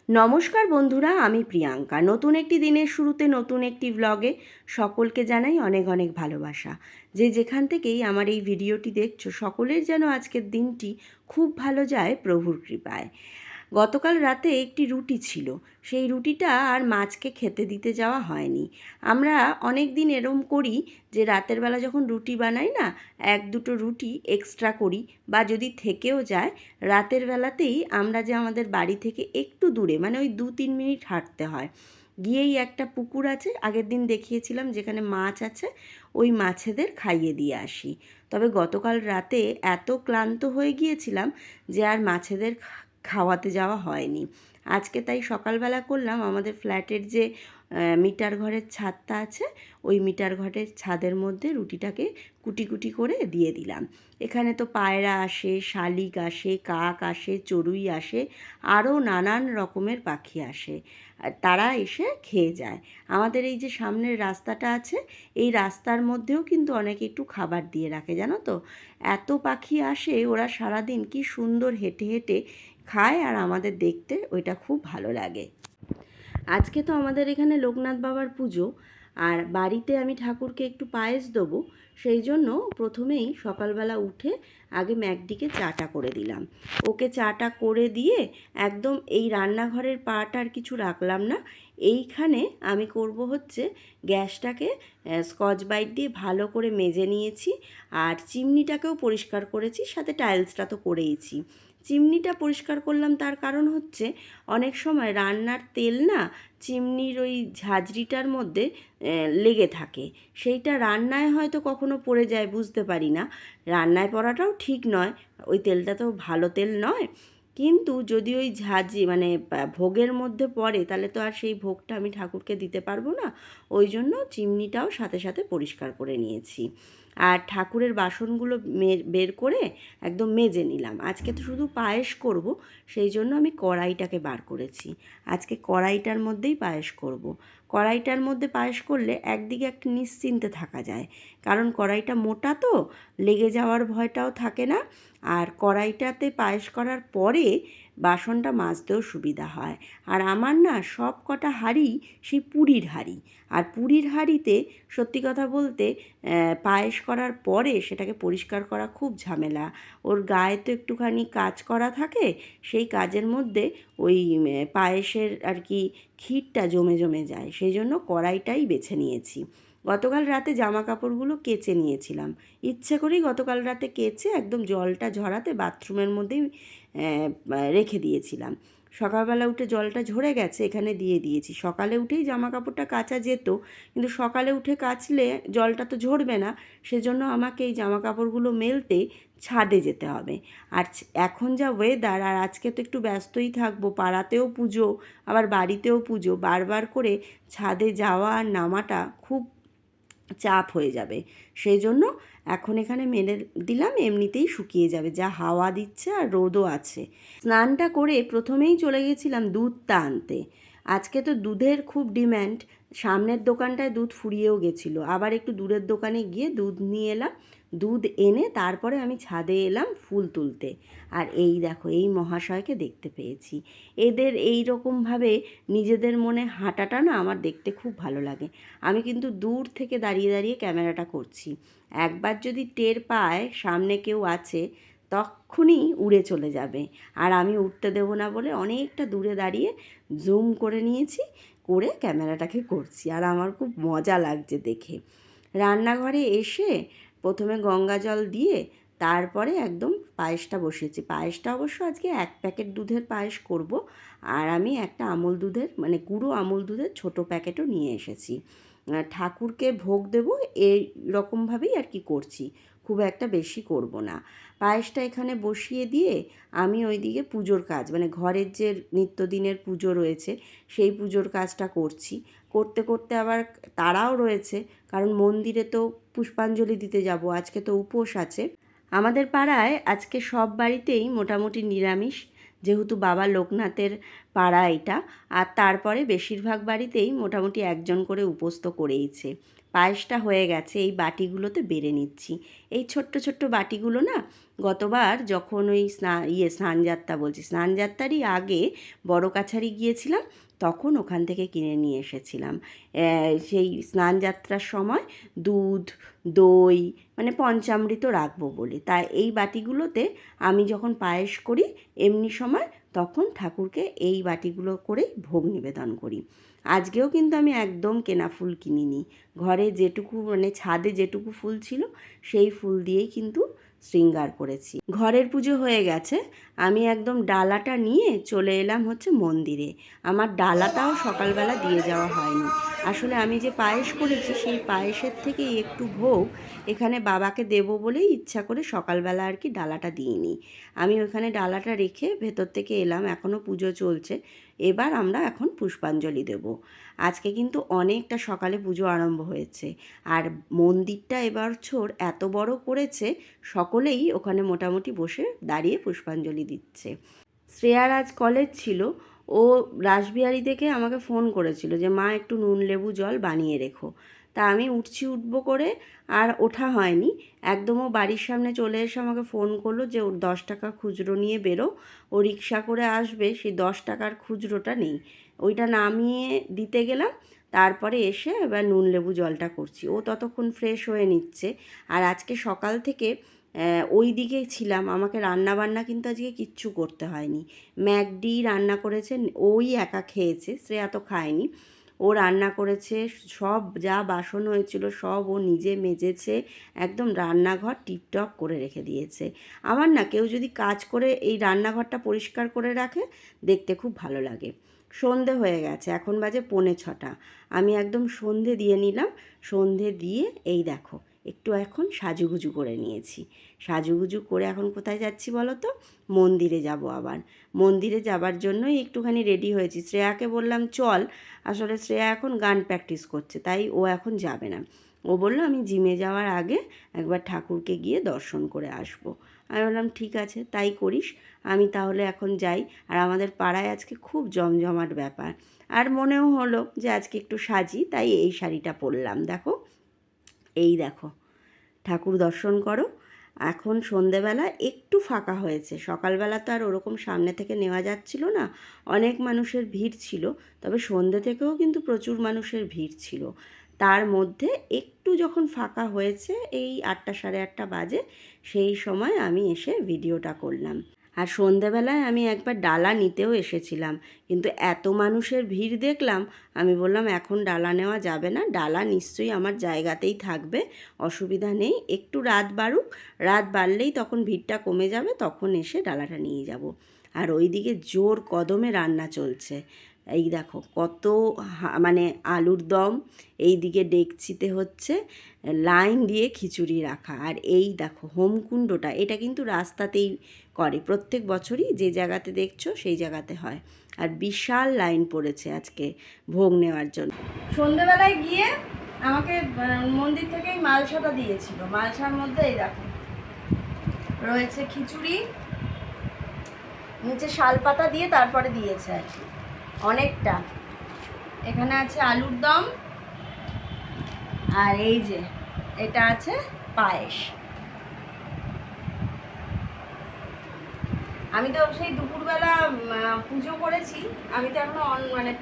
নমস্কার বন্ধুরা, আমি প্রিয়াঙ্কা। নতুন একটি দিনের শুরুতে নতুন একটি ব্লগে সকলকে জানাই অনেক অনেক ভালোবাসা। যে যেখান থেকেই আমার এই ভিডিওটি দেখছো, সকলের যেন আজকের দিনটি খুব ভালো যায় প্রভুর কৃপায়। গতকাল রাতে একটি রুটি ছিল, সেই রুটিটা আর মাছকে খেতে দিতে যাওয়া হয়নি। আমরা অনেক দিন এরম করি যে রাতের বেলা যখন রুটি বানাই না, এক দুটো রুটি এক্সট্রা করি, বা যদি থেকেও যায় রাতের বেলাতেই আমরা যে আমাদের বাড়ি থেকে একটু দূরে, মানে ওই 2-3 মিনিট হাঁটতে হয়, গিয়েই একটা পুকুর আছে, আগের দিন দেখিয়েছিলাম, যেখানে মাছ আছে, ওই মাছেদের খাইয়ে দিয়ে আসি। তবে গতকাল রাতে এত ক্লান্ত হয়ে গিয়েছিলাম যে আর মাছেদের খাওয়াতে যাওয়া হয়নি। আজকে তাই সকালবেলা করলাম, আমাদের ফ্ল্যাটের যে মিটার ঘরের ছাদটা আছে, ওই মিটার ঘরের ছাদের মধ্যে রুটিটাকে কুটি কুটি করে দিয়ে দিলাম। এখানে তো পায়রা আসে, শালিক আসে, কাক আসে, চড়ুই আসে, আরও নানান রকমের পাখি আসে, আর তারা এসে খেয়ে যায়। আমাদের এই যে সামনের রাস্তাটা আছে, এই রাস্তার মধ্যেও কিন্তু অনেকে একটু খাবার দিয়ে রাখে, জানো তো। এত পাখি আসে, ওরা সারাদিন কি সুন্দর হেঁটে হেঁটে খায়, আর আমাদের দেখতে ওইটা খুব ভালো লাগে। আজকে তো আমাদের এখানে লোকনাথ বাবার পুজো, আর বাড়িতে আমি ঠাকুরকে একটু পায়েস দেবো, সেই জন্য প্রথমেই সকালবেলা উঠে আগে ম্যাকডিকে চাটা করে দিলাম। ওকে চাটা করে দিয়ে একদম এই রান্নাঘরের পাটা আর কিছু রাখলাম না, এইখানে আমি করব হচ্ছে গ্যাসটাকে স্কচ ব্রাইট দিয়ে ভালো করে মেজে নিয়েছি, আর চিমনিটাকেও পরিষ্কার করেছি, সাথে টাইলসটা তো করেইছি। চিমনিটা পরিষ্কার করলাম তার কারণ হচ্ছে অনেক সময় রান্নার তেল না চিমনির ওই ঝাঁঝরিটার মধ্যে লেগে থাকে, সেইটা রান্নায় হয়তো কখনো পড়ে যায়, বুঝতে পারি না। রান্নায় পড়াটাও ঠিক নয়, ওই তেলটা তো ভালো তেল নয়, কিন্তু যদি ওই ঝাঁঝরি মানে ভোগের মধ্যে পড়ে, তাহলে তো আর সেই ভোগটা আমি ঠাকুরকে দিতে পারবো না। ওই জন্য চিমনিটাও সাথে সাথে পরিষ্কার করে নিয়েছি, আর ঠাকুরের বাসনগুলো বের করে একদম মেজে নিলাম। আজকে তো শুধু পায়েস করব, সেই জন্য আমি কড়াইটাকে বার করেছি। আজকে কড়াইটার মধ্যেই পায়েস করব। কড়াইটার মধ্যে পায়েস করলে একদিকে একটা নিশ্চিন্তে থাকা যায়, কারণ কড়াইটা মোটা তো, লেগে যাওয়ার ভয়টাও থাকে না, আর কড়াইটাতে পায়েস করার পরে বাসনটা মাজতেও সুবিধা হয়। আর আমার না সব কটা হাঁড়ি সেই পুরীর হাঁড়ি, আর পুরীর হাঁড়িতে সত্যি কথা বলতে পায়েস করার পরে সেটাকে পরিষ্কার করা খুব ঝামেলা। ওর গায়ে তো একটুখানি কাজ করা থাকে, সেই কাজের মধ্যে ওই পায়েসের আর কি ক্ষীরটা জমে জমে যায়, সেই জন্য কড়াইটাই বেছে নিয়েছি। গতকাল রাতে জামা কাপড়গুলো কেচে নিয়েছিলাম, ইচ্ছে করেই গতকাল রাতে কেচে একদম জলটা ঝরাতে বাথরুমের মধ্যেই রেখে দিয়েছিলাম। সকালবেলা উঠে জলটা ঝরে গেছে, এখানে দিয়ে দিয়েছি। সকালে উঠেই জামা কাপড়টা কাচা যেত, কিন্তু সকালে উঠে কাচলে জলটা তো ঝরবে না, সেজন্য আমাকে এই জামা কাপড়গুলো মেলতে ছাদে যেতে হবে। আর এখন যা ওয়েদার, আর আজকে তো একটু ব্যস্তই থাকবো, পাড়াতেও পুজো আবার বাড়িতেও পুজো, বারবার করে ছাদে যাওয়া আর নামাটা খুব চাপ হয়ে যাবে, সেই জন্য এখন এখানে মেলে দিলাম, এমনিতেই শুকিয়ে যাবে, যা হাওয়া দিচ্ছে আর রোদও আছে। স্নানটা করে প্রথমেই চলে গেছিলাম দুধটা আনতে। আজকে তো দুধের খুব ডিম্যান্ড, সামনের দোকানটায় দুধ ফুরিয়েও গেছিলো, আবার একটু দূরের দোকানে গিয়ে দুধ নিয়ে এলাম। দুধ এনে তারপরে আমি ছাদে এলাম ফুল তুলতে, আর এই দেখো এই মহাশয়কে দেখতে পেয়েছি। এদের এই রকমভাবে নিজেদের মনে হাঁটাটা না আমার দেখতে খুব ভালো লাগে। আমি কিন্তু দূর থেকে দাঁড়িয়ে দাঁড়িয়ে ক্যামেরাটা করছি, একবার যদি টের পায় সামনে কেউ আছে, তখনই উড়ে চলে যাবে, আর আমি উঠতে দেবো না বলে অনেকটা দূরে দাঁড়িয়ে জুম করে নিয়েছি, করে ক্যামেরাটাকে করছি, আর আমার খুব মজা লাগছে দেখে। রান্নাঘরে এসে প্রথমে গঙ্গা জল দিয়ে তারপরে একদম পায়েসটা বসিয়েছি। পায়েসটা অবশ্য আজকে 1 প্যাকেট দুধের পায়েস করব, আর আমি একটা আমুল দুধের মানে গুঁড়ো আমুল দুধের ছোটো প্যাকেটও নিয়ে এসেছি। ঠাকুরকে ভোগ দেবো এই রকমভাবেই আর কি করছি, খুব একটা বেশি করব না। পায়েসটা এখানে বসিয়ে দিয়ে আমি ওইদিকে পুজোর কাজ, মানে ঘরের যে নিত্যদিনের পুজো রয়েছে সেই পুজোর কাজটা করছি। করতে করতে আবার তারাও রয়েছে, কারণ মন্দিরে তো পুষ্পাঞ্জলি দিতে যাব, আজকে তো উপোস আছে। আমাদের পাড়ায় আজকে সব বাড়িতেই মোটামুটি নিরামিষ, যেহেতু বাবা লোকনাথের পাড়া এটা। আর তারপরে বেশিরভাগ বাড়িতেই মোটামুটি একজন করে উপোস করেইছে। পায়েসটা হয়ে গেছে, এই বাটিগুলোতে বেড়ে নিচ্ছি। এই ছোট্ট ছোট্ট বাটিগুলো না গতবার যখন ওই স্নানযাত্রারই আগে বড় কাছারি গিয়েছিলাম, তখন ওখান থেকে কিনে নিয়ে এসেছিলাম। সেই স্নানযাত্রার সময় দুধ, দই মানে পঞ্চামৃত রাখবো বলে। তাই এই বাটিগুলোতে আমি যখন পায়েস করি এমনি সময়, তখন ঠাকুরকে এই বাটিগুলো করেই ভোগ নিবেদন করি। আজকেও কিন্তু আমি একদম কেনা ফুল কিনিনি, ঘরে যেটুকু মানে ছাদে যেটুকু ফুল ছিল সেই ফুল দিয়েই কিন্তু শৃঙ্গার করেছি। ঘরের পুজো হয়ে গেছে, আমি একদম ডালাটা নিয়ে চলে এলাম হচ্ছে মন্দিরে। আমার ডালাটাও সকালবেলা দিয়ে যাওয়া হয়নি। আসলে আমি যে পায়েস করেছি সেই পায়েসের থেকেই একটু ভোগ এখানে বাবাকে দেবো বলেই ইচ্ছা করে সকালবেলা আর কি ডালাটা দিইনি। আমি ওখানে ডালাটা রেখে ভেতর থেকে এলাম, এখনও পুজো চলছে। এবার আমরা এখন পুষ্পাঞ্জলি দেব। আজকে কিন্তু অনেকটা সকালে পুজো আরম্ভ হয়েছে, আর মন্দিরটা এবছর এত বড় করেছে, সকলেই ওখানে মোটামুটি বসে দাঁড়িয়ে পুষ্পাঞ্জলি দিচ্ছে। শ্রেয়ার আজ কলেজ ছিল, ও রাসবিহারী দেখে আমাকে ফোন করেছিল যে মা একটু নুন লেবু জল বানিয়ে রেখো। তা আমি উঠবো করে আর ওঠা হয়নি। একদমও বাড়ির সামনে চলে এসে আমাকে ফোন করলো যে ওর 10 টাকা খুচরো নিয়ে বেরো, ও রিক্সা করে আসবে, সেই 10 টাকার খুচরোটা নেই। ওইটা নামিয়ে দিতে গেলাম, তারপরে এসে এবার নুন লেবু জলটা করছি। ও ততক্ষণ ফ্রেশ হয়ে নিচ্ছে। আর আজকে সকাল থেকে ওই দিকে ছিলাম, আমাকে রান্না বান্না কিন্তু আজকে কিচ্ছু করতে হয়নি। ম্যাকডি রান্না করেছে, ওই একা খেয়েছে, শ্রেয়া তো খায়নি। ও রান্না করেছে, সব যা বাসন হয়েছিল সব ও নিজে মেজেছে, একদম রান্নাঘর টিপটপ করে রেখে দিয়েছে। আমার না কেউ যদি কাজ করে এই রান্নাঘরটা পরিষ্কার করে রাখে দেখতে খুব ভালো লাগে। সন্ধে হয়ে গেছে, এখন বাজে 5:45। আমি একদম সন্ধে দিয়ে নিলাম। সন্ধে দিয়ে এই দেখো একটু এখন সাজুগুজু করে নিয়েছি। সাজুগুজু করে এখন কোথায় যাচ্ছি বলো তো? মন্দিরে যাব আবার। মন্দিরে যাবার জন্যই একটুখানি রেডি হয়েছি। শ্রেয়াকে বললাম চল, আসলে শ্রেয়া এখন গান প্র্যাকটিস করছে, তাই ও এখন যাবে না। ও বলল আমি জিমে যাওয়ার আগে একবার ঠাকুরকে গিয়ে দর্শন করে আসবো। আমি বললাম ঠিক আছে, তাই করিস। আমি তাহলে এখন যাই। আর আমাদের পাড়ায় আজকে খুব জমজমাট ব্যাপার, আর মনেও হলো যে আজকে একটু সাজি, তাই এই শাড়িটা পরলাম। দেখো, এই দেখো, ঠাকুর দর্শন করো। এখন সন্ধেবেলা একটু ফাঁকা হয়েছে, সকালবেলা তো আর ওরকম সামনে থেকে নেওয়া যাচ্ছিল না, অনেক মানুষের ভিড় ছিল। তবে সন্ধে থেকেও কিন্তু প্রচুর মানুষের ভিড় ছিল। তার মধ্যে একটু যখন ফাঁকা হয়েছে, এই 8টা সাড়ে 8টা বাজে, সেই সময় আমি এসে ভিডিওটা করলাম। আর সন্ধেবেলায় আমি একবার ডালা নিতেও এসেছিলাম, কিন্তু এত মানুষের ভিড় দেখলাম, আমি বললাম এখন ডালা নেওয়া যাবে না, ডালা নিশ্চয়ই আমার জায়গাতেই থাকবে, অসুবিধা নেই, একটু রাত বাড়ুক, রাত বাড়লেই তখন ভিড়টা কমে যাবে, তখন এসে ডালাটা নিয়ে যাব। আর ওইদিকে জোর কদমে রান্না চলছে। এই দেখো কত মানে আলুর দম, এই দিকে ডেকচিতে হচ্ছে লাইন দিয়ে খিচুড়ি রাখা। আর এই দেখো হোমকুণ্ডটা, এটা কিন্তু রাস্তাতেই করে, প্রত্যেক বছরই যে জায়গাতে দেখছো সেই জায়গাতে হয়। আর বিশাল লাইন পড়েছে আজকে ভোগ নেওয়ার জন্য। সন্ধেবেলায় গিয়ে আমাকে মন্দির থেকেই মালসাটা দিয়েছিল। মালসার মধ্যে এই দেখো রয়েছে খিচুড়ি, নিচে শালপাতা দিয়ে তারপরে দিয়েছে আর কি অনেকটা। এখানে আছে আলুর দম, আর এই যে এটা আছে পায়েস। আমি তো সেই দুপুরবেলা পুজো করেছি, আমি তো এখনো মানে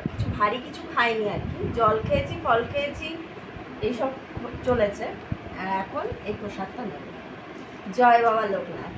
কিছু ভারী কিছু খাইনি আর কি, জল খেয়েছি, ফল খেয়েছি, এইসব চলেছে। আর এখন এই প্রসাদটা নেব। জয় বাবা লোকনাথ।